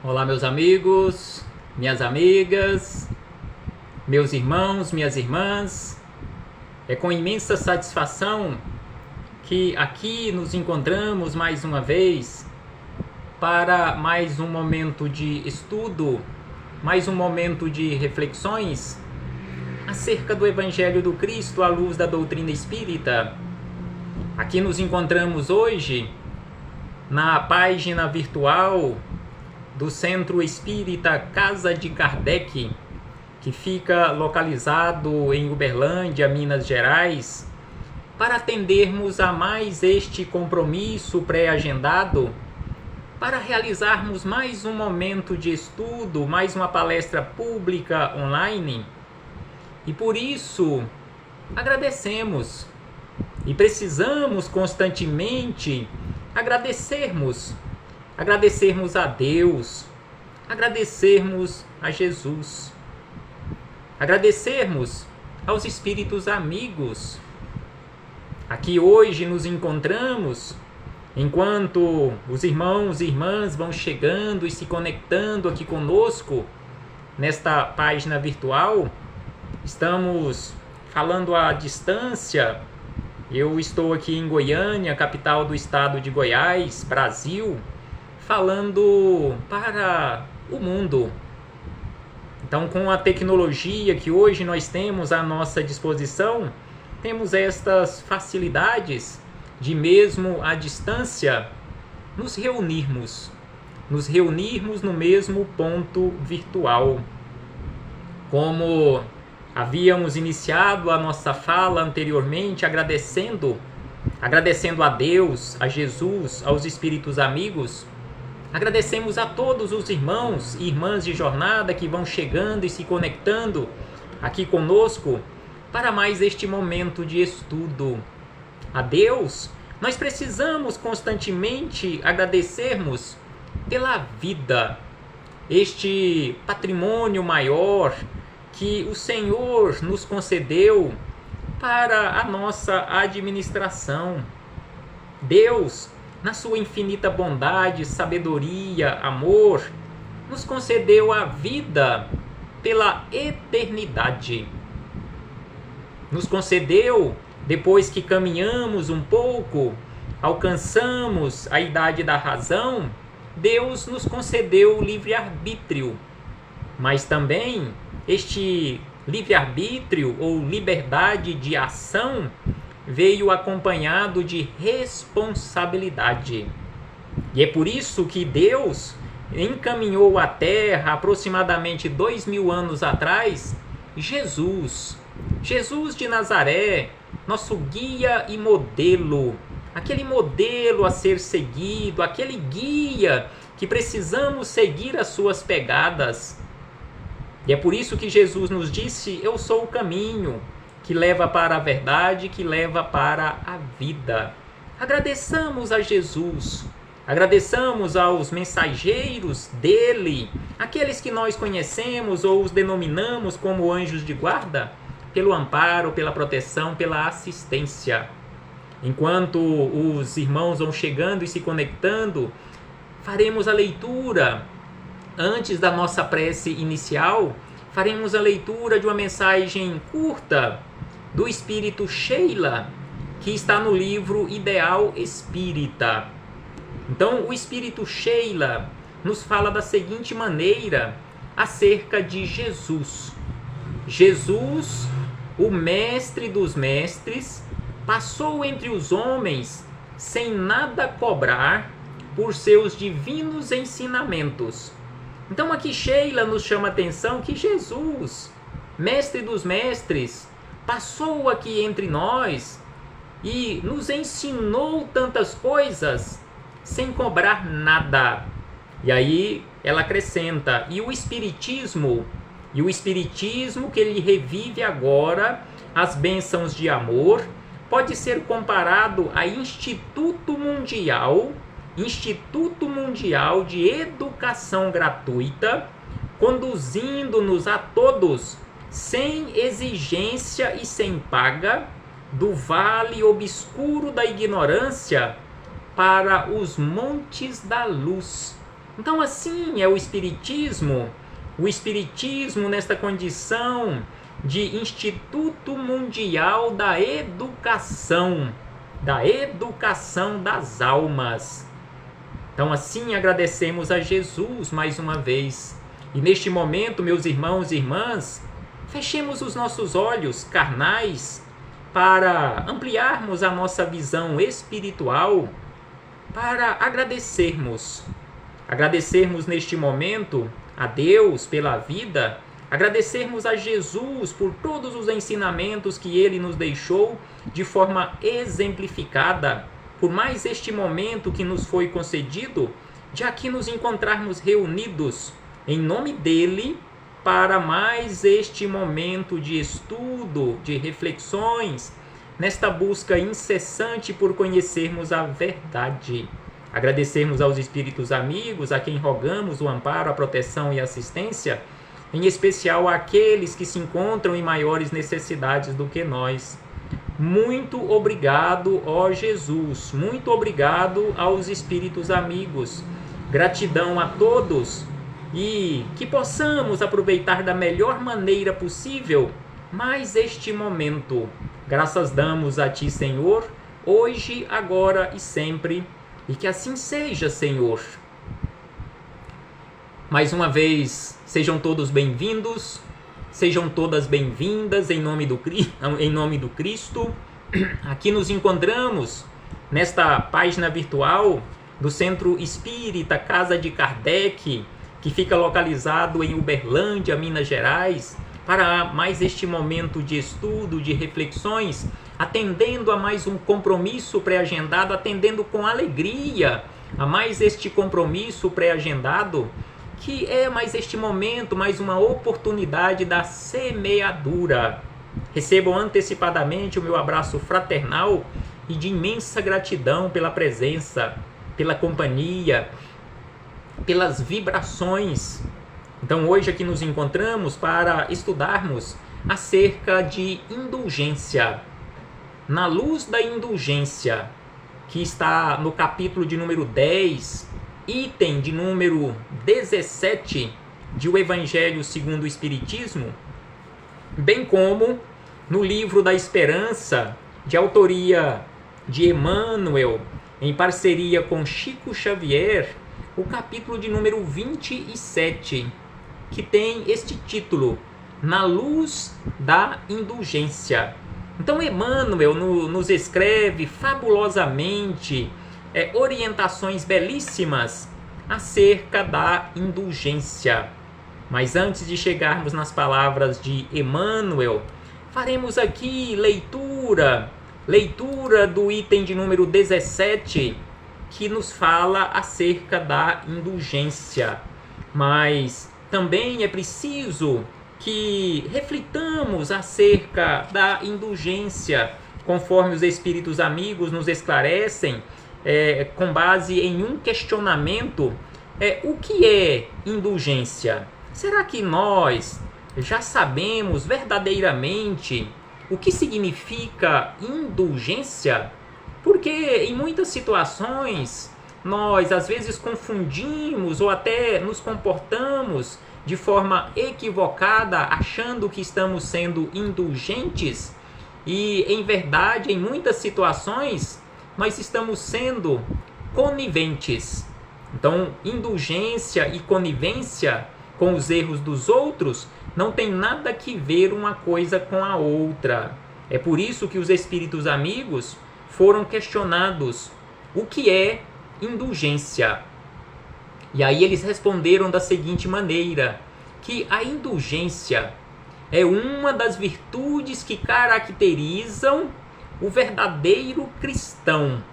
Olá, meus amigos, minhas amigas, meus irmãos, minhas irmãs. É com imensa satisfação que aqui nos encontramos mais uma vez para mais um momento de estudo, mais um momento de reflexões acerca do Evangelho do Cristo à luz da doutrina espírita. Aqui nos encontramos hoje na página virtual do Centro Espírita Casa de Kardec, que fica localizado em Uberlândia, Minas Gerais, para atendermos a mais este compromisso pré-agendado, para realizarmos mais um momento de estudo, mais uma palestra pública online. E por isso, agradecemos e precisamos constantemente agradecermos a Deus, agradecermos a Jesus, agradecermos aos espíritos amigos. Aqui hoje nos encontramos, enquanto os irmãos e irmãs vão chegando e se conectando aqui conosco nesta página virtual. Estamos falando à distância. Eu estou aqui em Goiânia, capital do estado de Goiás, Brasil, falando para o mundo. Então, com a tecnologia que hoje nós temos à nossa disposição, temos estas facilidades de, mesmo à distância, nos reunirmos no mesmo ponto virtual. Como havíamos iniciado a nossa fala anteriormente, agradecendo a Deus, a Jesus, aos espíritos amigos, agradecemos a todos os irmãos e irmãs de jornada que vão chegando e se conectando aqui conosco para mais este momento de estudo. A Deus, nós precisamos constantemente agradecermos pela vida, este patrimônio maior que o Senhor nos concedeu para a nossa administração. Deus, na sua infinita bondade, sabedoria, amor, nos concedeu a vida pela eternidade. Nos concedeu, depois que caminhamos um pouco, alcançamos a idade da razão, Deus nos concedeu o livre-arbítrio. Mas também este livre-arbítrio ou liberdade de ação veio acompanhado de responsabilidade. E é por isso que Deus encaminhou à Terra, aproximadamente 2000 anos atrás, Jesus de Nazaré, nosso guia e modelo, aquele modelo a ser seguido, aquele guia que precisamos seguir as suas pegadas. E é por isso que Jesus nos disse: eu sou o caminho que leva para a verdade, que leva para a vida. Agradeçamos a Jesus, agradeçamos aos mensageiros dele, aqueles que nós conhecemos ou os denominamos como anjos de guarda, pelo amparo, pela proteção, pela assistência. Enquanto os irmãos vão chegando e se conectando, faremos a leitura. Antes da nossa prece inicial, faremos a leitura de uma mensagem curta do Espírito Sheila, que está no livro Ideal Espírita. Então, o Espírito Sheila nos fala da seguinte maneira acerca de Jesus. Jesus, o mestre dos mestres, passou entre os homens sem nada cobrar por seus divinos ensinamentos. Então aqui Sheila nos chama a atenção que Jesus, mestre dos mestres, passou aqui entre nós e nos ensinou tantas coisas sem cobrar nada. E aí ela acrescenta: e o Espiritismo que ele revive agora, as bênçãos de amor, pode ser comparado a Instituto Mundial de Educação Gratuita, conduzindo-nos a todos, sem exigência e sem paga, do vale obscuro da ignorância para os montes da luz, Então, assim é o Espiritismo nesta condição de Instituto Mundial da Educação das almas. Então, assim agradecemos a Jesus mais uma vez. E neste momento, meus irmãos e irmãs, fechemos os nossos olhos carnais para ampliarmos a nossa visão espiritual, para agradecermos neste momento a Deus pela vida, agradecermos a Jesus por todos os ensinamentos que Ele nos deixou de forma exemplificada, por mais este momento que nos foi concedido, de aqui nos encontrarmos reunidos em nome dEle, para mais este momento de estudo, de reflexões, nesta busca incessante por conhecermos a verdade. Agradecermos aos espíritos amigos, a quem rogamos o amparo, a proteção e a assistência, em especial àqueles que se encontram em maiores necessidades do que nós. Muito obrigado, ó Jesus, muito obrigado aos espíritos amigos. Gratidão a todos e que possamos aproveitar da melhor maneira possível mais este momento. Graças damos a Ti, Senhor, hoje, agora e sempre, e que assim seja, Senhor. Mais uma vez, sejam todos bem-vindos, sejam todas bem-vindas em nome do Cristo. Aqui nos encontramos nesta página virtual do Centro Espírita Casa de Kardec, que fica localizado em Uberlândia, Minas Gerais, para mais este momento de estudo, de reflexões, atendendo a mais um compromisso pré-agendado, atendendo com alegria a mais este compromisso pré-agendado, que é mais este momento, mais uma oportunidade da semeadura. Recebam antecipadamente o meu abraço fraternal e de imensa gratidão pela presença, pela companhia, pelas vibrações. Então hoje aqui nos encontramos para estudarmos acerca de indulgência. Na luz da indulgência, que está no capítulo de número 10, item de número 17 de O Evangelho segundo o Espiritismo, bem como no livro da Esperança, de autoria de Emmanuel, em parceria com Chico Xavier, o capítulo de número 27, que tem este título, Na Luz da Indulgência. Então Emmanuel nos escreve fabulosamente orientações belíssimas acerca da indulgência. Mas antes de chegarmos nas palavras de Emmanuel, faremos aqui leitura do item de número 17, que nos fala acerca da indulgência. Mas também é preciso que reflitamos acerca da indulgência, conforme os espíritos amigos nos esclarecem, com base em um questionamento: o que é indulgência? Será que nós já sabemos verdadeiramente o que significa indulgência? Porque em muitas situações nós às vezes confundimos ou até nos comportamos de forma equivocada, achando que estamos sendo indulgentes, e em verdade, em muitas situações, nós estamos sendo coniventes. Então, indulgência e conivência com os erros dos outros não tem nada que ver uma coisa com a outra. É por isso que os espíritos amigos foram questionados: o que é indulgência? E aí eles responderam da seguinte maneira, que a indulgência é uma das virtudes que caracterizam o verdadeiro cristão.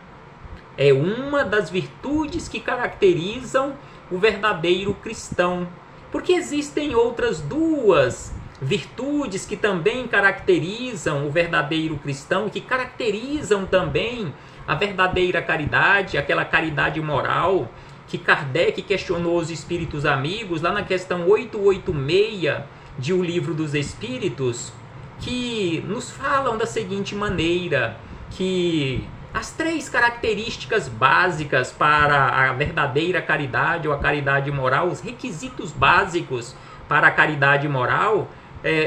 É uma das virtudes que caracterizam o verdadeiro cristão. Porque existem outras duas virtudes que também caracterizam o verdadeiro cristão, que caracterizam também a verdadeira caridade, aquela caridade moral que Kardec questionou os espíritos amigos lá na questão 886 de O Livro dos Espíritos, que nos falam da seguinte maneira, que as 3 características básicas para a verdadeira caridade ou a caridade moral, os requisitos básicos para a caridade moral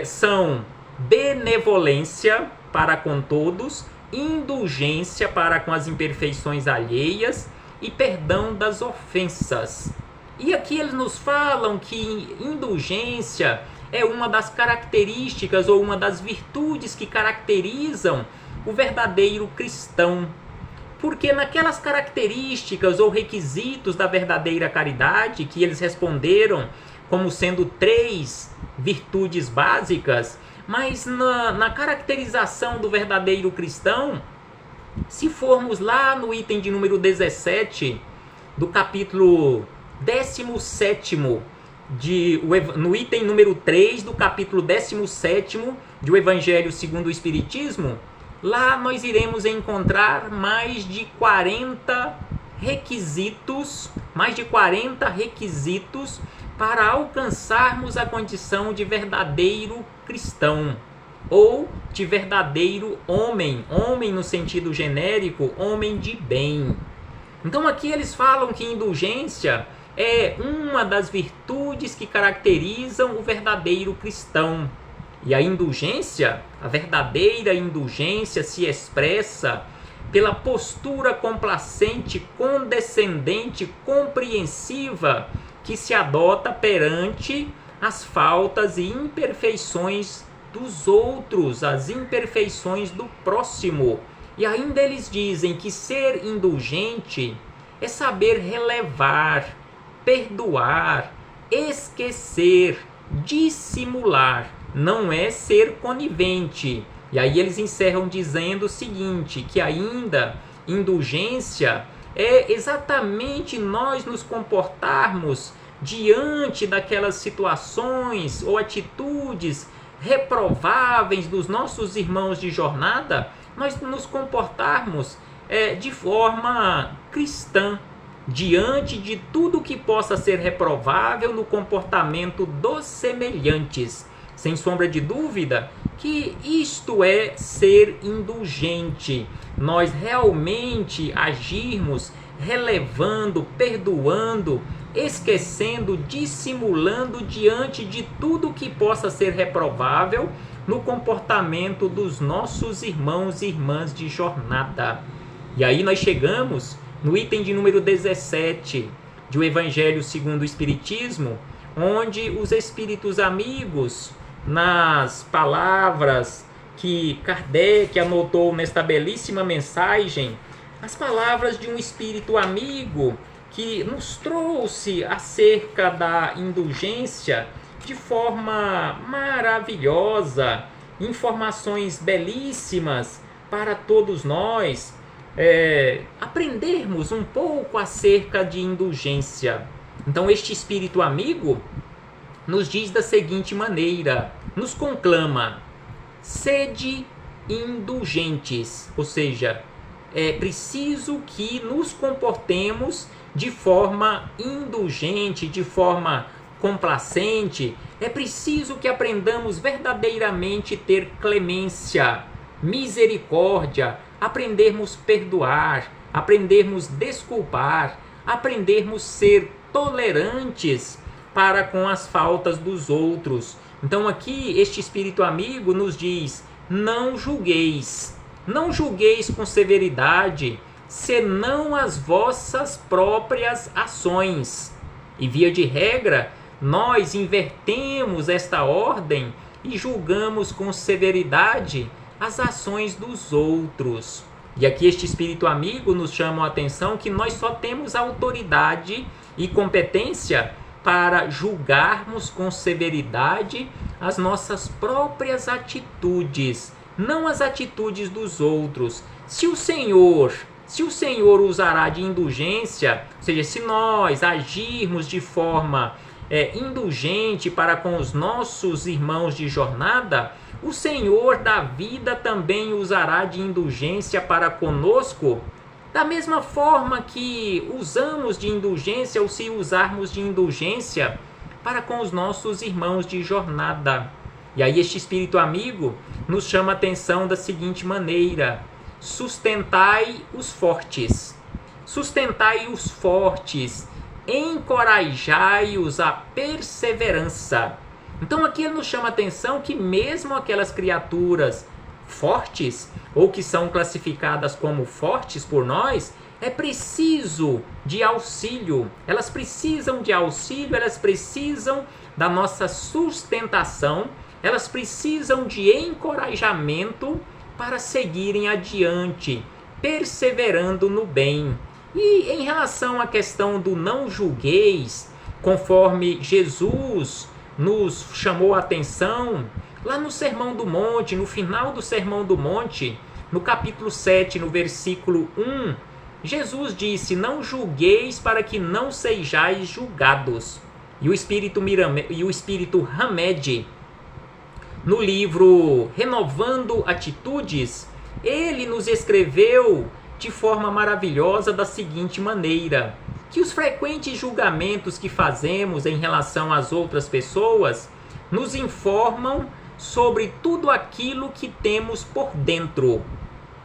são benevolência para com todos, indulgência para com as imperfeições alheias e perdão das ofensas. E aqui eles nos falam que indulgência é uma das características ou uma das virtudes que caracterizam o verdadeiro cristão. Porque naquelas características ou requisitos da verdadeira caridade, que eles responderam como sendo 3 virtudes básicas, mas na caracterização do verdadeiro cristão, se formos lá no item de número 17, do capítulo 17º, no item número 3 do capítulo 17º do Evangelho segundo o Espiritismo, lá nós iremos encontrar mais de 40 requisitos para alcançarmos a condição de verdadeiro cristão, ou de verdadeiro homem no sentido genérico, homem de bem. Então aqui eles falam que indulgência é uma das virtudes que caracterizam o verdadeiro cristão. E a indulgência, a verdadeira indulgência, se expressa pela postura complacente, condescendente, compreensiva que se adota perante as faltas e imperfeições dos outros, as imperfeições do próximo. E ainda eles dizem que ser indulgente é saber relevar, perdoar, esquecer, dissimular. Não é ser conivente. E aí eles encerram dizendo o seguinte, que ainda indulgência é exatamente nós nos comportarmos diante daquelas situações ou atitudes reprováveis dos nossos irmãos de jornada, nós nos comportarmos de forma cristã, diante de tudo que possa ser reprovável no comportamento dos semelhantes. Sem sombra de dúvida que isto é ser indulgente. Nós realmente agirmos relevando, perdoando, esquecendo, dissimulando diante de tudo que possa ser reprovável no comportamento dos nossos irmãos e irmãs de jornada. E aí nós chegamos no item de número 17 do Evangelho segundo o Espiritismo, onde os espíritos amigos, nas palavras que Kardec anotou nesta belíssima mensagem, as palavras de um espírito amigo que nos trouxe acerca da indulgência de forma maravilhosa, informações belíssimas para todos nós aprendermos um pouco acerca de indulgência. Então este espírito amigo nos diz da seguinte maneira, nos conclama: sede indulgentes, ou seja, é preciso que nos comportemos de forma indulgente, de forma complacente. É preciso que aprendamos verdadeiramente ter clemência, misericórdia, aprendermos perdoar, aprendermos desculpar, aprendermos ser tolerantes para com as faltas dos outros. Então aqui este espírito amigo nos diz: não julgueis com severidade, senão as vossas próprias ações. E via de regra, nós invertemos esta ordem e julgamos com severidade as ações dos outros. E aqui este espírito amigo nos chama a atenção que nós só temos autoridade e competência para julgarmos com severidade as nossas próprias atitudes, não as atitudes dos outros. Se o Senhor usará de indulgência, ou seja, se nós agirmos de forma indulgente para com os nossos irmãos de jornada, o Senhor da vida também usará de indulgência para conosco, da mesma forma que usamos de indulgência, ou se usarmos de indulgência para com os nossos irmãos de jornada. E aí este espírito amigo nos chama a atenção da seguinte maneira: sustentai os fortes. Sustentai os fortes, encorajai-os à perseverança. Então aqui ele nos chama a atenção que mesmo aquelas criaturas fortes, ou que são classificadas como fortes por nós, é preciso de auxílio. Elas precisam de auxílio, elas precisam da nossa sustentação, elas precisam de encorajamento para seguirem adiante, perseverando no bem. E em relação à questão do não julgueis, conforme Jesus nos chamou a atenção, lá no Sermão do Monte, no final do Sermão do Monte, no capítulo 7, no versículo 1, Jesus disse: não julgueis para que não sejais julgados. E o Espírito Hamed, no livro Renovando Atitudes, ele nos escreveu de forma maravilhosa da seguinte maneira: que os frequentes julgamentos que fazemos em relação às outras pessoas nos informam sobre tudo aquilo que temos por dentro.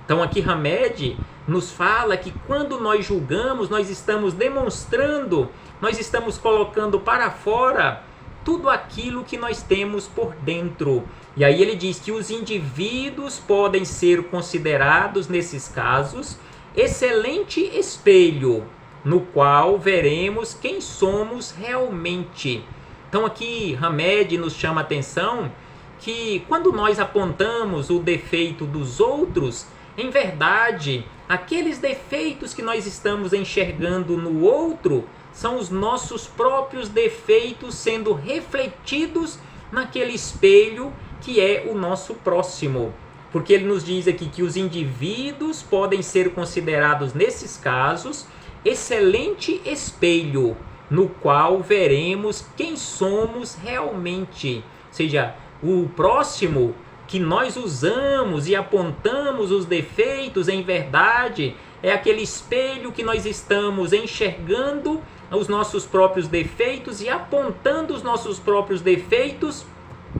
Então aqui Hamed nos fala que quando nós julgamos, nós estamos demonstrando, nós estamos colocando para fora tudo aquilo que nós temos por dentro. E aí ele diz que os indivíduos podem ser considerados, nesses casos, excelente espelho, no qual veremos quem somos realmente. Então aqui Hamed nos chama a atenção que quando nós apontamos o defeito dos outros, em verdade, aqueles defeitos que nós estamos enxergando no outro são os nossos próprios defeitos sendo refletidos naquele espelho que é o nosso próximo. Porque ele nos diz aqui que os indivíduos podem ser considerados, nesses casos, excelente espelho, no qual veremos quem somos realmente. Ou seja, o próximo que nós usamos e apontamos os defeitos, em verdade, é aquele espelho que nós estamos enxergando os nossos próprios defeitos e apontando os nossos próprios defeitos,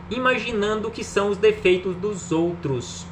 imaginando que são os defeitos dos outros.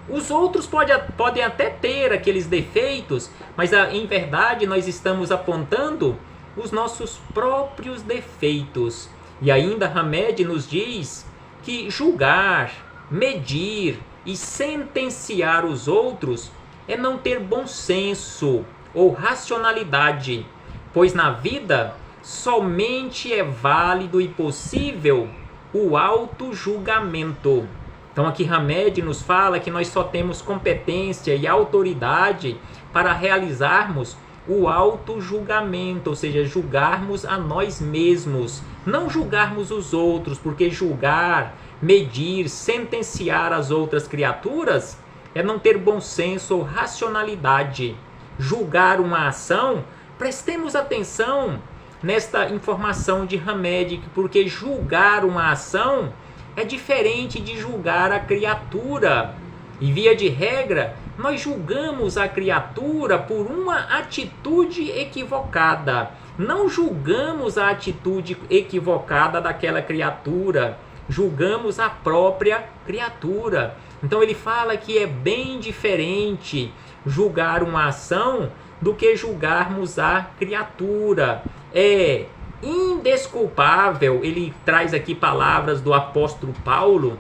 Os outros podem até ter aqueles defeitos, mas em verdade nós estamos apontando os nossos próprios defeitos. E ainda Hamed nos diz que julgar, medir e sentenciar os outros é não ter bom senso ou racionalidade, pois na vida somente é válido e possível o auto-julgamento. Então aqui Hamed nos fala que nós só temos competência e autoridade para realizarmos o auto-julgamento, ou seja, julgarmos a nós mesmos, não julgarmos os outros, porque julgar, medir, sentenciar as outras criaturas é não ter bom senso ou racionalidade. Julgar uma ação, prestemos atenção nesta informação de Hamed, porque julgar uma ação é diferente de julgar a criatura. E via de regra, nós julgamos a criatura por uma atitude equivocada. Não julgamos a atitude equivocada daquela criatura, julgamos a própria criatura. Então ele fala que é bem diferente julgar uma ação do que julgarmos a criatura. É indesculpável, ele traz aqui palavras do apóstolo Paulo,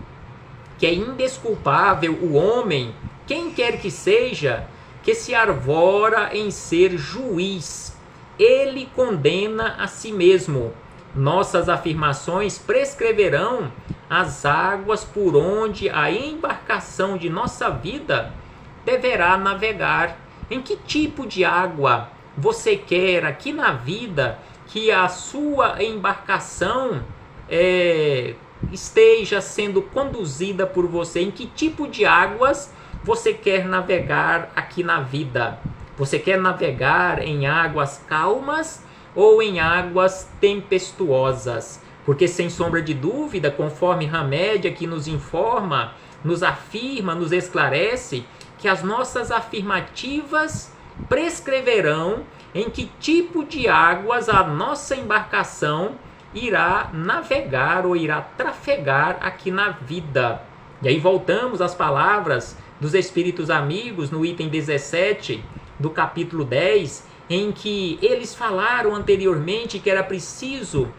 que é indesculpável o homem, quem quer que seja, que se arvora em ser juiz. Ele condena a si mesmo. Nossas afirmações prescreverão as águas por onde a embarcação de nossa vida deverá navegar. Em que tipo de água você quer aqui na vida que a sua embarcação esteja sendo conduzida por você? Em que tipo de águas você quer navegar aqui na vida? Você quer navegar em águas calmas ou em águas tempestuosas? Porque sem sombra de dúvida, conforme Hamed aqui nos informa, nos afirma, nos esclarece, que as nossas afirmativas prescreverão em que tipo de águas a nossa embarcação irá navegar ou irá trafegar aqui na vida. E aí voltamos às palavras dos espíritos amigos, no item 17 do capítulo 10, em que eles falaram anteriormente que era preciso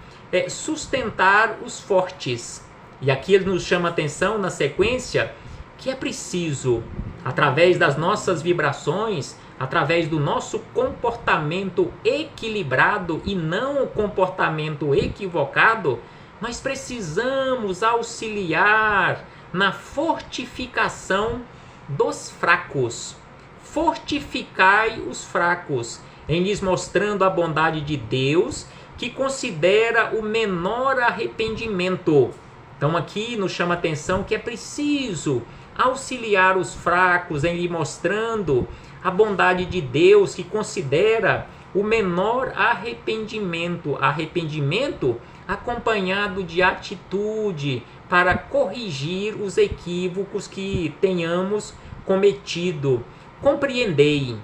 sustentar os fortes. E aqui ele nos chama a atenção na sequência que é preciso, através das nossas vibrações, através do nosso comportamento equilibrado e não o comportamento equivocado, nós precisamos auxiliar na fortificação dos fracos. Fortificai os fracos, em lhes mostrando a bondade de Deus, que considera o menor arrependimento. Então aqui nos chama a atenção que é preciso auxiliar os fracos, em lhe mostrando a bondade de Deus, que considera o menor arrependimento. Arrependimento acompanhado de atitude para corrigir os equívocos que tenhamos cometido. Compreendei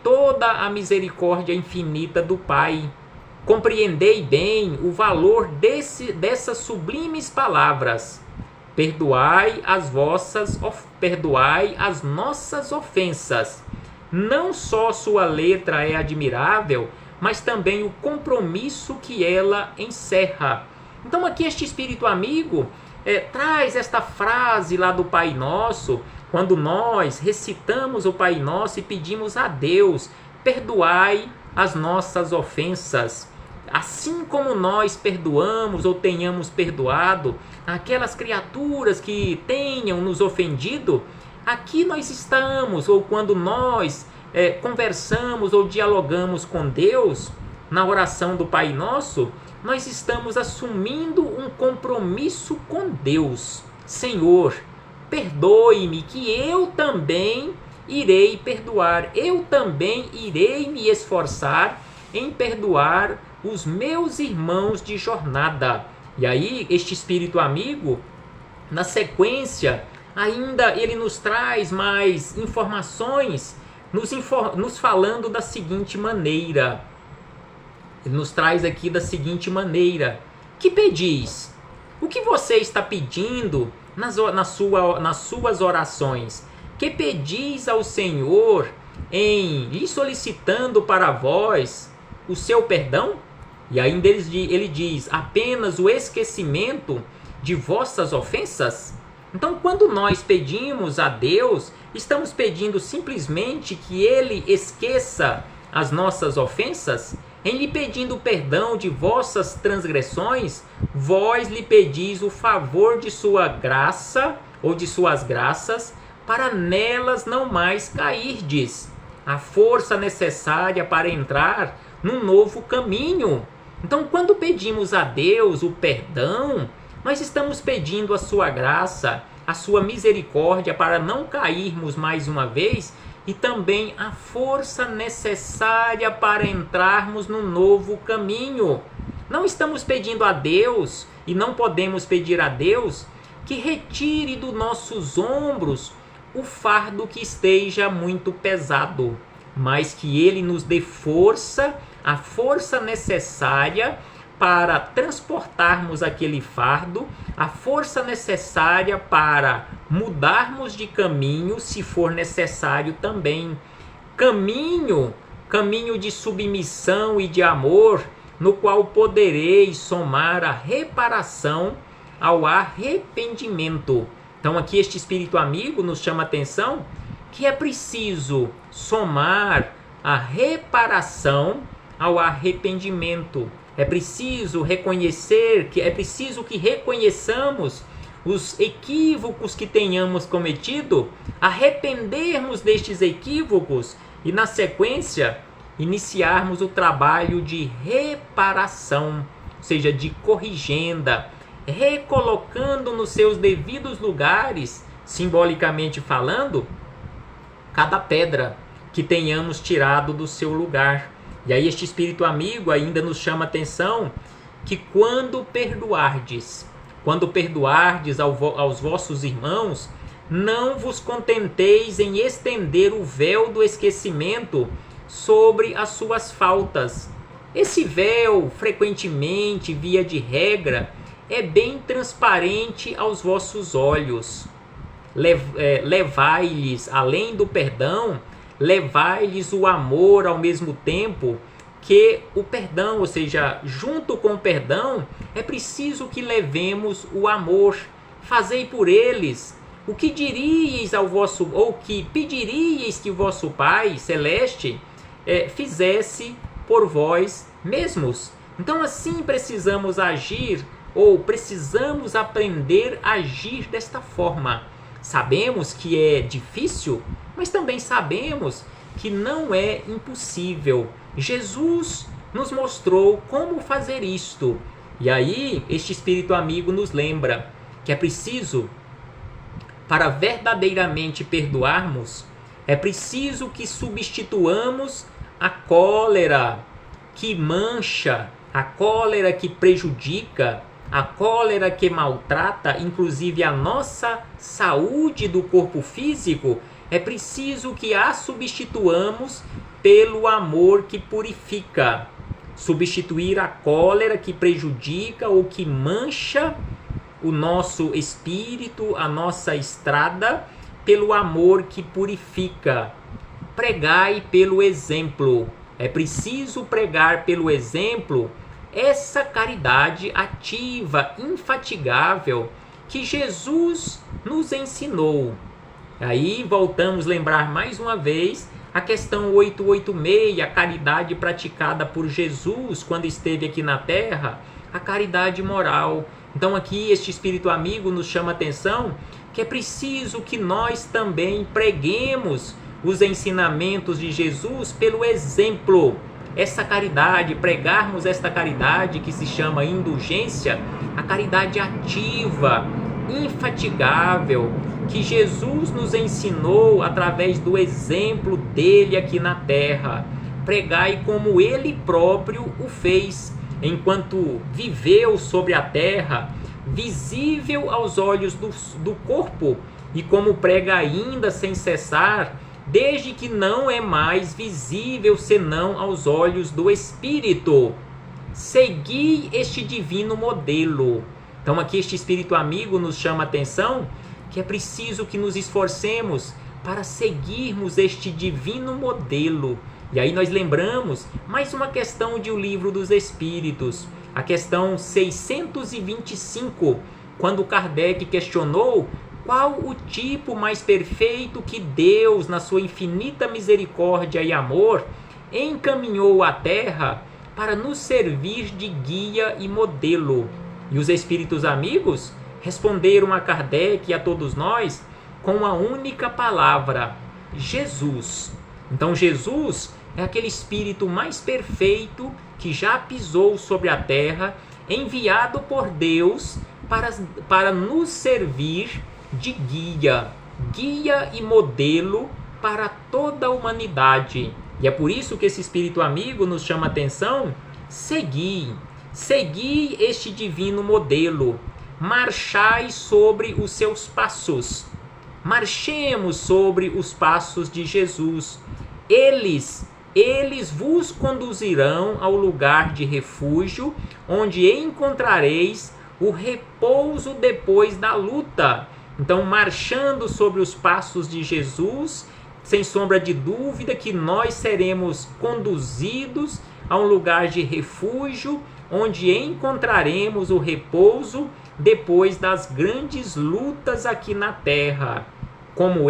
toda a misericórdia infinita do Pai. Compreendei bem o valor dessas sublimes palavras. Perdoai as nossas ofensas. Não só sua letra é admirável, mas também o compromisso que ela encerra. Então aqui este espírito amigo traz esta frase lá do Pai Nosso, quando nós recitamos o Pai Nosso e pedimos a Deus: perdoai as nossas ofensas. Assim como nós perdoamos ou tenhamos perdoado aquelas criaturas que tenham nos ofendido, aqui nós estamos, ou quando nós conversamos ou dialogamos com Deus, na oração do Pai Nosso, nós estamos assumindo um compromisso com Deus. Senhor, perdoe-me, que eu também irei perdoar, eu também irei me esforçar em perdoar os meus irmãos de jornada. E aí este espírito amigo, na sequência, ainda ele nos traz mais informações, nos falando da seguinte maneira. Ele nos traz aqui da seguinte maneira: que pedis? O que você está pedindo nas suas orações? Que pedis ao Senhor em lhe solicitando para vós o seu perdão? E ainda ele diz: apenas o esquecimento de vossas ofensas? Então, quando nós pedimos a Deus, estamos pedindo simplesmente que Ele esqueça as nossas ofensas? Em lhe pedindo perdão de vossas transgressões, vós lhe pedis o favor de sua graça ou de suas graças, para nelas não mais cairdes, a força necessária para entrar num novo caminho. Então, quando pedimos a Deus o perdão, nós estamos pedindo a sua graça, a sua misericórdia para não cairmos mais uma vez, e também a força necessária para entrarmos num novo caminho. Não estamos pedindo a Deus, e não podemos pedir a Deus, que retire dos nossos ombros o fardo que esteja muito pesado, mas que Ele nos dê força, a força necessária para transportarmos aquele fardo, a força necessária para mudarmos de caminho, se for necessário também. Caminho de submissão e de amor, no qual podereis somar a reparação ao arrependimento. Então aqui este espírito amigo nos chama a atenção que é preciso somar a reparação ao arrependimento. É preciso reconhecer, é preciso que reconheçamos os equívocos que tenhamos cometido, arrependermos destes equívocos e, na sequência, iniciarmos o trabalho de reparação, ou seja, de corrigenda, recolocando nos seus devidos lugares, simbolicamente falando, cada pedra que tenhamos tirado do seu lugar. E aí este espírito amigo ainda nos chama a atenção que quando perdoardes aos vossos irmãos, não vos contenteis em estender o véu do esquecimento sobre as suas faltas. Esse véu, frequentemente, via de regra, é bem transparente aos vossos olhos. levai-lhes, além do perdão, levai-lhes o amor ao mesmo tempo que o perdão, ou seja, junto com o perdão, é preciso que levemos o amor. Fazei por eles o que diríeis ao vosso, ou que pediríeis que o vosso Pai Celeste fizesse por vós mesmos. Então assim precisamos agir, ou precisamos aprender a agir desta forma. Sabemos que é difícil, mas também sabemos que não é impossível. Jesus nos mostrou como fazer isto. E aí, este Espírito amigo nos lembra que é preciso, para verdadeiramente perdoarmos, é preciso que substituamos a cólera que mancha, a cólera que prejudica, a cólera que maltrata, inclusive a nossa saúde do corpo físico. É preciso que a substituamos pelo amor que purifica. Substituir a cólera que prejudica ou que mancha o nosso espírito, a nossa estrada, pelo amor que purifica. Pregai pelo exemplo. É preciso pregar pelo exemplo essa caridade ativa, infatigável, que Jesus nos ensinou. Aí voltamos a lembrar mais uma vez a questão 886, a caridade praticada por Jesus quando esteve aqui na Terra, a caridade moral. Então aqui este Espírito amigo nos chama a atenção que é preciso que nós também preguemos os ensinamentos de Jesus pelo exemplo. Essa caridade, pregarmos esta caridade que se chama indulgência, a caridade ativa, infatigável, que Jesus nos ensinou através do exemplo dele aqui na terra. Pregai como ele próprio o fez, enquanto viveu sobre a terra, visível aos olhos do corpo, e como prega ainda sem cessar, desde que não é mais visível senão aos olhos do Espírito. Segui este divino modelo. Então aqui este Espírito amigo nos chama a atenção que é preciso que nos esforcemos para seguirmos este divino modelo. E aí nós lembramos mais uma questão de O Livro dos Espíritos, a questão 625, quando Kardec questionou qual o tipo mais perfeito que Deus, na sua infinita misericórdia e amor, encaminhou à Terra para nos servir de guia e modelo. E os Espíritos amigos responderam a Kardec e a todos nós com a única palavra: Jesus. Então Jesus é aquele Espírito mais perfeito que já pisou sobre a Terra, enviado por Deus para nos servir de guia e modelo para toda a humanidade. E é por isso que esse Espírito amigo nos chama a atenção: segui este divino modelo, marchai sobre os seus passos. Marchemos sobre os passos de Jesus. Eles vos conduzirão ao lugar de refúgio, onde encontrareis o repouso depois da luta. Então, marchando sobre os passos de Jesus, sem sombra de dúvida que nós seremos conduzidos a um lugar de refúgio, onde encontraremos o repouso depois das grandes lutas aqui na terra. Como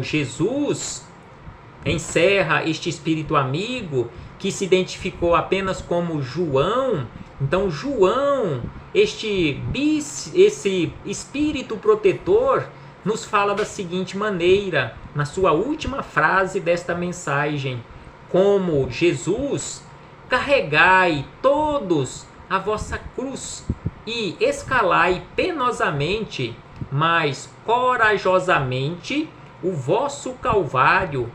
Jesus, encerra este Espírito amigo, que se identificou apenas como João. Então João, esse Espírito protetor, nos fala da seguinte maneira, na sua última frase desta mensagem: como Jesus, carregai todos a vossa cruz e escalai penosamente, mas corajosamente, o vosso calvário,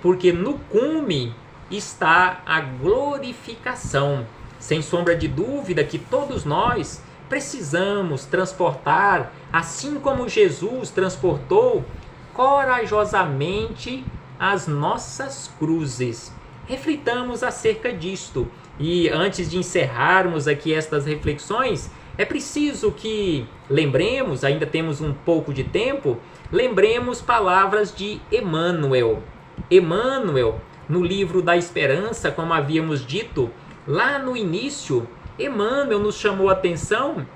porque no cume está a glorificação. Sem sombra de dúvida que todos nós precisamos transportar, assim como Jesus transportou corajosamente as nossas cruzes. Reflitamos acerca disto. E antes de encerrarmos aqui estas reflexões, é preciso que lembremos, ainda temos um pouco de tempo, lembremos palavras de Emmanuel. Emmanuel, no livro da Esperança, como havíamos dito, lá no início, Emmanuel nos chamou a atenção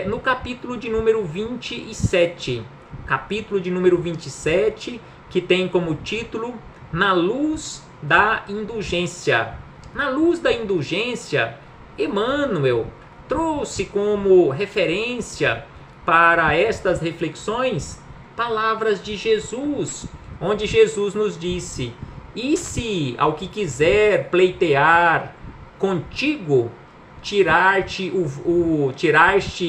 no capítulo de número 27. Capítulo de número 27, que tem como título Na Luz da Indulgência. Na luz da indulgência, Emmanuel trouxe como referência para estas reflexões palavras de Jesus, onde Jesus nos disse: e se ao que quiser pleitear contigo tirar-te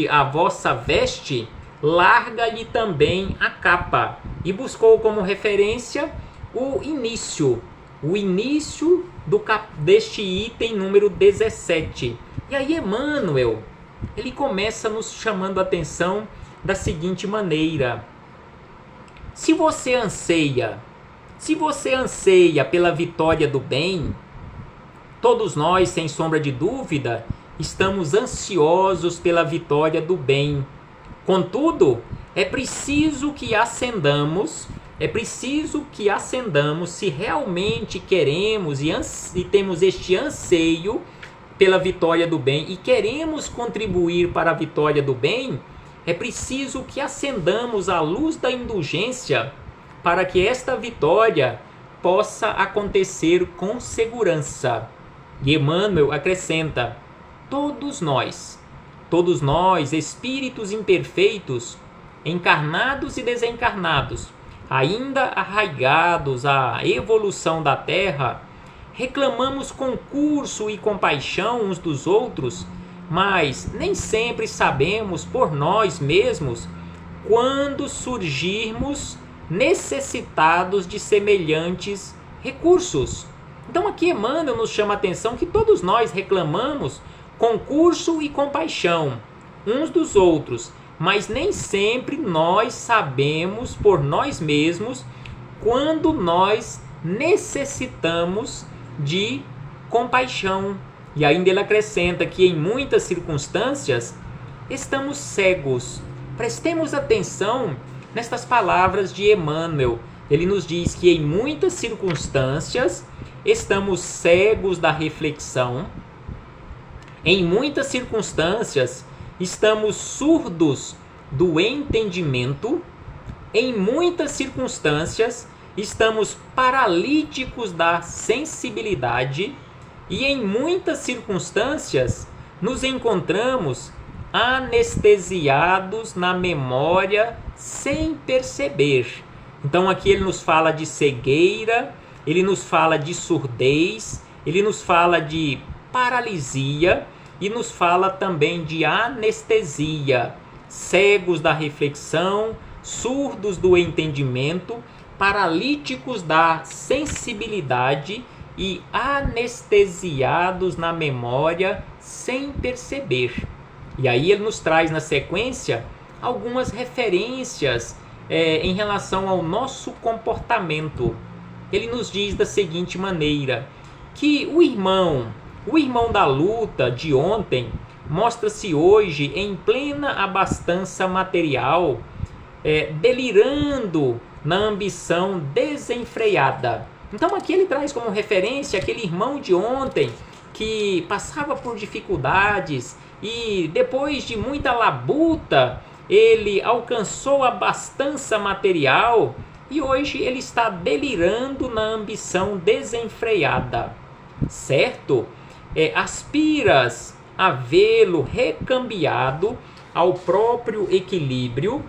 a vossa veste, larga-lhe também a capa. E buscou como referência o início deste item número 17. E aí Emmanuel, ele começa nos chamando a atenção da seguinte maneira: se você anseia pela vitória do bem, todos nós, sem sombra de dúvida, estamos ansiosos pela vitória do bem. Contudo, é preciso que acendamos se realmente queremos e temos este anseio pela vitória do bem e queremos contribuir para a vitória do bem, é preciso que acendamos a luz da indulgência para que esta vitória possa acontecer com segurança. E Emmanuel acrescenta: todos nós, espíritos imperfeitos, encarnados e desencarnados, ainda arraigados à evolução da Terra, reclamamos concurso e compaixão uns dos outros, mas nem sempre sabemos por nós mesmos quando surgirmos necessitados de semelhantes recursos. Então aqui Emmanuel nos chama a atenção que todos nós reclamamos concurso e compaixão uns dos outros, mas nem sempre nós sabemos por nós mesmos quando nós necessitamos de compaixão. E ainda ele acrescenta que em muitas circunstâncias estamos cegos. Prestemos atenção nestas palavras de Emmanuel. Ele nos diz que em muitas circunstâncias estamos cegos da reflexão, em muitas circunstâncias estamos surdos do entendimento, em muitas circunstâncias estamos paralíticos da sensibilidade e em muitas circunstâncias nos encontramos anestesiados na memória sem perceber. Então aqui ele nos fala de cegueira, ele nos fala de surdez, ele nos fala de paralisia e nos fala também de anestesia, cegos da reflexão, surdos do entendimento, paralíticos da sensibilidade e anestesiados na memória sem perceber. E aí ele nos traz na sequência algumas referências em relação ao nosso comportamento. Ele nos diz da seguinte maneira, que o irmão da luta de ontem mostra-se hoje em plena abastança material, delirando na ambição desenfreada. Então aqui ele traz como referência aquele irmão de ontem que passava por dificuldades e depois de muita labuta ele alcançou a abastança material e hoje ele está delirando na ambição desenfreada, certo? Aspiras a vê-lo recambiado ao próprio equilíbrio,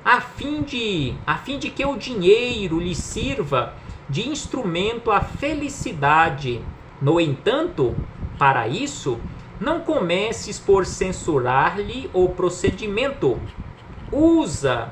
a fim de que o dinheiro lhe sirva de instrumento à felicidade. No entanto, para isso, não comeces por censurar-lhe o procedimento. Usa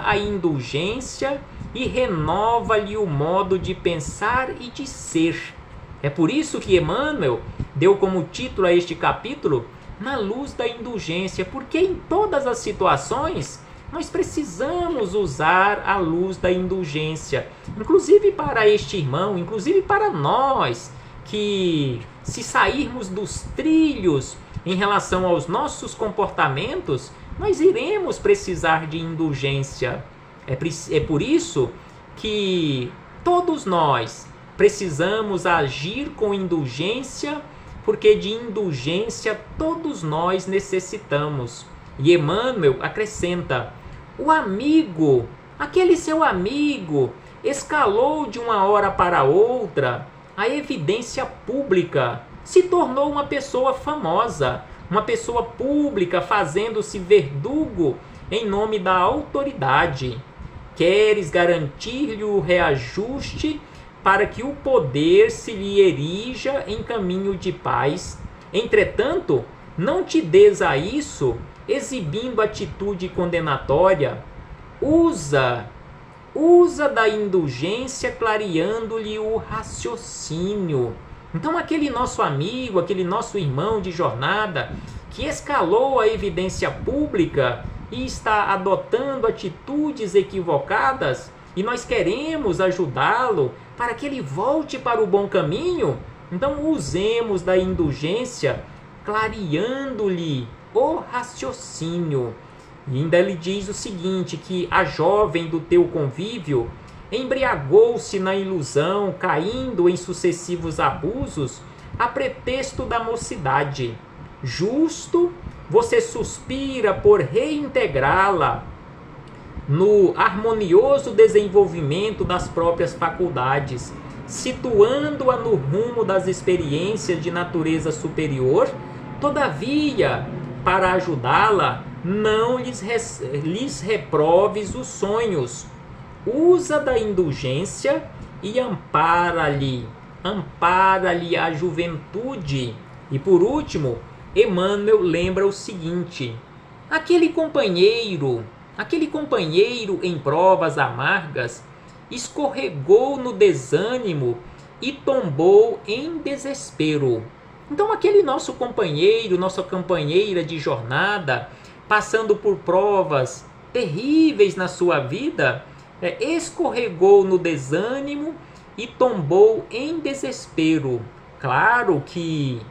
a indulgência e renova-lhe o modo de pensar e de ser. É por isso que Emmanuel deu como título a este capítulo Na Luz da Indulgência, porque em todas as situações nós precisamos usar a luz da indulgência, inclusive para este irmão, inclusive para nós que se sairmos dos trilhos em relação aos nossos comportamentos, nós iremos precisar de indulgência. É por isso que todos nós precisamos agir com indulgência, porque de indulgência todos nós necessitamos. E Emmanuel acrescenta: o amigo, aquele seu amigo, escalou de uma hora para outra a evidência pública, se tornou uma pessoa famosa, uma pessoa pública, fazendo-se verdugo em nome da autoridade. Queres garantir-lhe o reajuste para que o poder se lhe erija em caminho de paz. Entretanto, não te des a isso, exibindo atitude condenatória. Usa da indulgência, clareando-lhe o raciocínio. Então, aquele nosso amigo, aquele nosso irmão de jornada, que escalou a evidência pública e está adotando atitudes equivocadas, e nós queremos ajudá-lo para que ele volte para o bom caminho, então usemos da indulgência, clareando-lhe o raciocínio. E ainda ele diz o seguinte, que a jovem do teu convívio embriagou-se na ilusão, caindo em sucessivos abusos, a pretexto da mocidade. Justo, você suspira por reintegrá-la no harmonioso desenvolvimento das próprias faculdades, situando-a no rumo das experiências de natureza superior. Todavia, para ajudá-la, não lhes reproves os sonhos. Usa da indulgência e ampara-lhe a juventude. E por último, Emmanuel lembra o seguinte: aquele companheiro em provas amargas escorregou no desânimo e tombou em desespero. Então aquele nosso companheiro, nossa companheira de jornada, passando por provas terríveis na sua vida, escorregou no desânimo e tombou em desespero. Claro que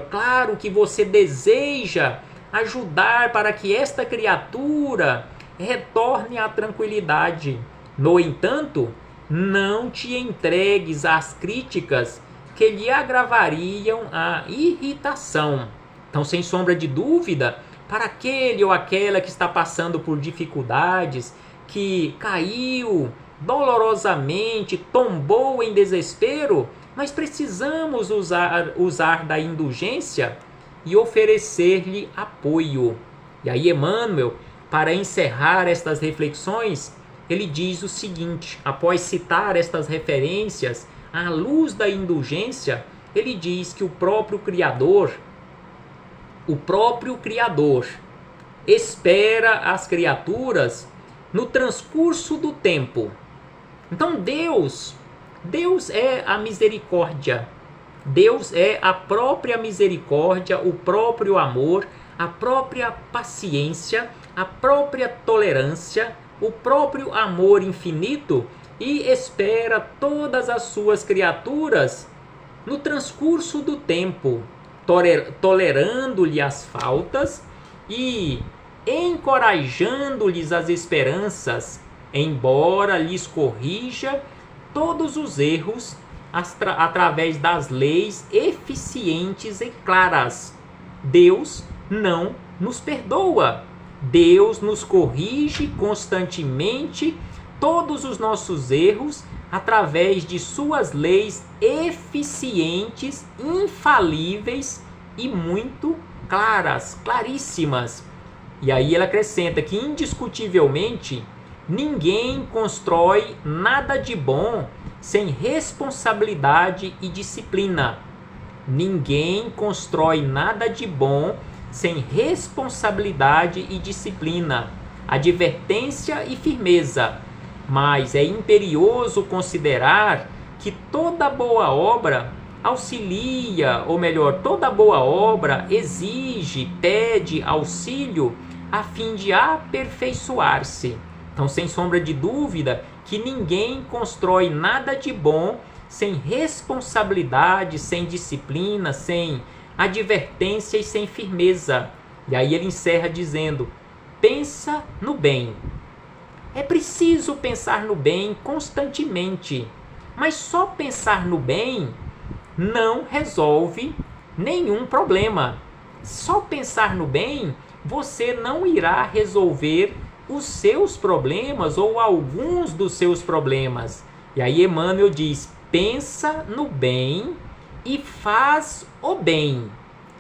claro que você deseja ajudar para que esta criatura retorne à tranquilidade. No entanto, não te entregues às críticas que lhe agravariam a irritação. Então, sem sombra de dúvida, para aquele ou aquela que está passando por dificuldades, que caiu dolorosamente, tombou em desespero, nós precisamos usar da indulgência e oferecer-lhe apoio. E aí Emmanuel, para encerrar estas reflexões, ele diz o seguinte, após citar estas referências, à luz da indulgência, ele diz que o próprio Criador espera as criaturas no transcurso do tempo. Então Deus é a misericórdia. Deus é a própria misericórdia, o próprio amor, a própria paciência, a própria tolerância, o próprio amor infinito, e espera todas as suas criaturas no transcurso do tempo, tolerando-lhe as faltas e encorajando-lhes as esperanças, embora lhes corrija todos os erros através das leis eficientes e claras. Deus não nos perdoa. Deus nos corrige constantemente todos os nossos erros através de suas leis eficientes, infalíveis e muito claras, claríssimas. E aí ela acrescenta que indiscutivelmente ninguém constrói nada de bom sem responsabilidade e disciplina. Ninguém constrói nada de bom sem responsabilidade e disciplina, advertência e firmeza. Mas é imperioso considerar que toda boa obra auxilia, ou melhor, toda boa obra exige, pede auxílio a fim de aperfeiçoar-se. Então, sem sombra de dúvida, que ninguém constrói nada de bom sem responsabilidade, sem disciplina, sem advertência e sem firmeza. E aí ele encerra dizendo: pensa no bem. É preciso pensar no bem constantemente, mas só pensar no bem não resolve nenhum problema. Só pensar no bem, você não irá resolver os seus problemas ou alguns dos seus problemas. E aí Emmanuel diz: pensa no bem e faz o bem.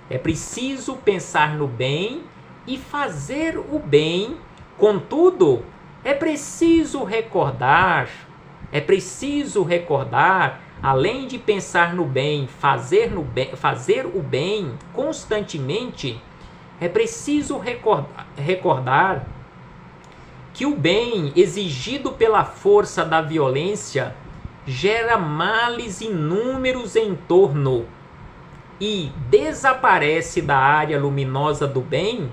É preciso pensar no bem e fazer o bem. Contudo, é preciso recordar, além de pensar no bem, fazer o bem constantemente, é preciso recordar que o bem exigido pela força da violência gera males inúmeros em torno e desaparece da área luminosa do bem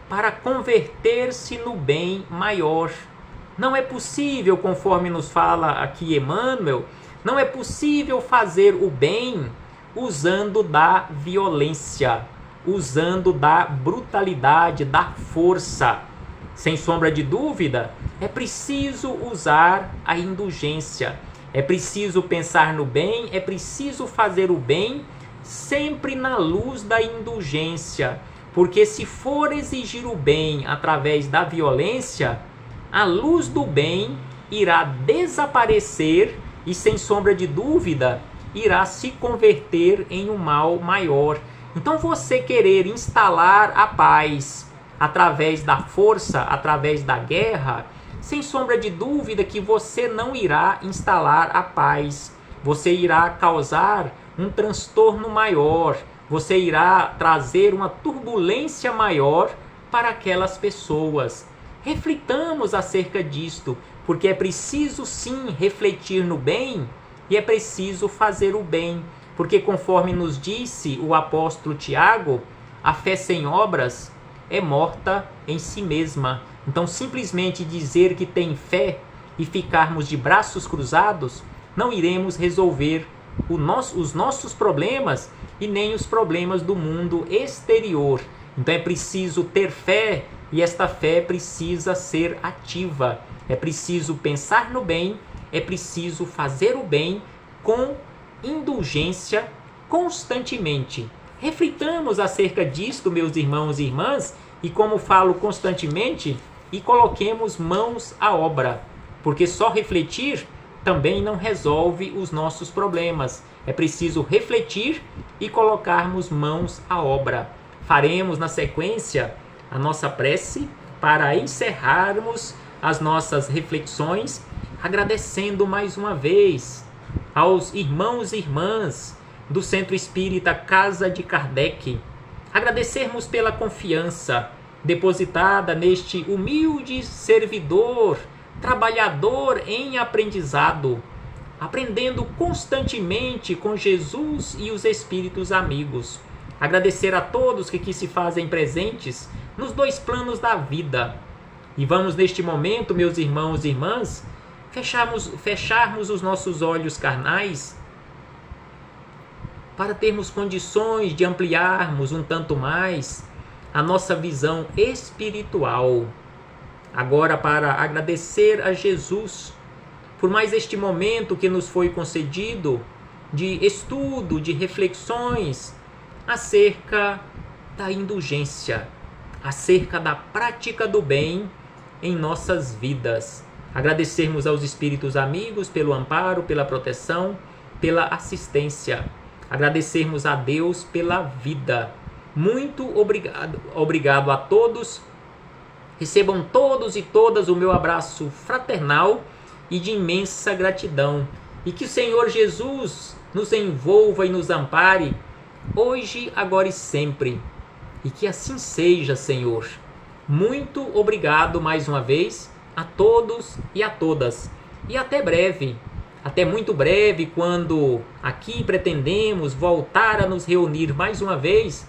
para converter-se no bem maior. Não é possível, conforme nos fala aqui Emmanuel, não é possível fazer o bem usando da violência, usando da brutalidade, da força. Sem sombra de dúvida, é preciso usar a indulgência, é preciso pensar no bem, é preciso fazer o bem sempre na luz da indulgência, porque se for exigir o bem através da violência, a luz do bem irá desaparecer e, sem sombra de dúvida, irá se converter em um mal maior. Então, você querer instalar a paz através da força, através da guerra, sem sombra de dúvida que você não irá instalar a paz. Você irá causar um transtorno maior, você irá trazer uma turbulência maior para aquelas pessoas. Reflitamos acerca disto, porque é preciso sim refletir no bem e é preciso fazer o bem, porque conforme nos disse o apóstolo Tiago, a fé sem obras é morta em si mesma. Então, simplesmente dizer que tem fé e ficarmos de braços cruzados, não iremos resolver os nossos problemas e nem os problemas do mundo exterior. Então é preciso ter fé e esta fé precisa ser ativa. É preciso pensar no bem, é preciso fazer o bem com indulgência constantemente. Reflitamos acerca disto, meus irmãos e irmãs, e como falo constantemente, e coloquemos mãos à obra, porque só refletir também não resolve os nossos problemas. É preciso refletir e colocarmos mãos à obra. Faremos na sequência a nossa prece para encerrarmos as nossas reflexões, agradecendo mais uma vez aos irmãos e irmãs do Centro Espírita Casa de Kardec. Agradecermos pela confiança depositada neste humilde servidor, trabalhador em aprendizado, aprendendo constantemente com Jesus e os Espíritos amigos. Agradecer a todos que aqui se fazem presentes nos dois planos da vida. E vamos neste momento, meus irmãos e irmãs, fecharmos os nossos olhos carnais para termos condições de ampliarmos um tanto mais a nossa visão espiritual. Agora, para agradecer a Jesus por mais este momento que nos foi concedido de estudo, de reflexões acerca da indulgência, acerca da prática do bem em nossas vidas. Agradecermos aos espíritos amigos pelo amparo, pela proteção, pela assistência. Agradecermos a Deus pela vida. Muito obrigado a todos. Recebam todos e todas o meu abraço fraternal e de imensa gratidão. E que o Senhor Jesus nos envolva e nos ampare, hoje, agora e sempre. E que assim seja, Senhor. Muito obrigado mais uma vez a todos e a todas. E até breve. Até muito breve, quando aqui pretendemos voltar a nos reunir mais uma vez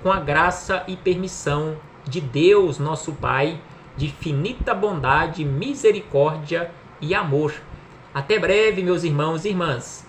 com a graça e permissão de Deus, nosso Pai, de infinita bondade, misericórdia e amor. Até breve, meus irmãos e irmãs.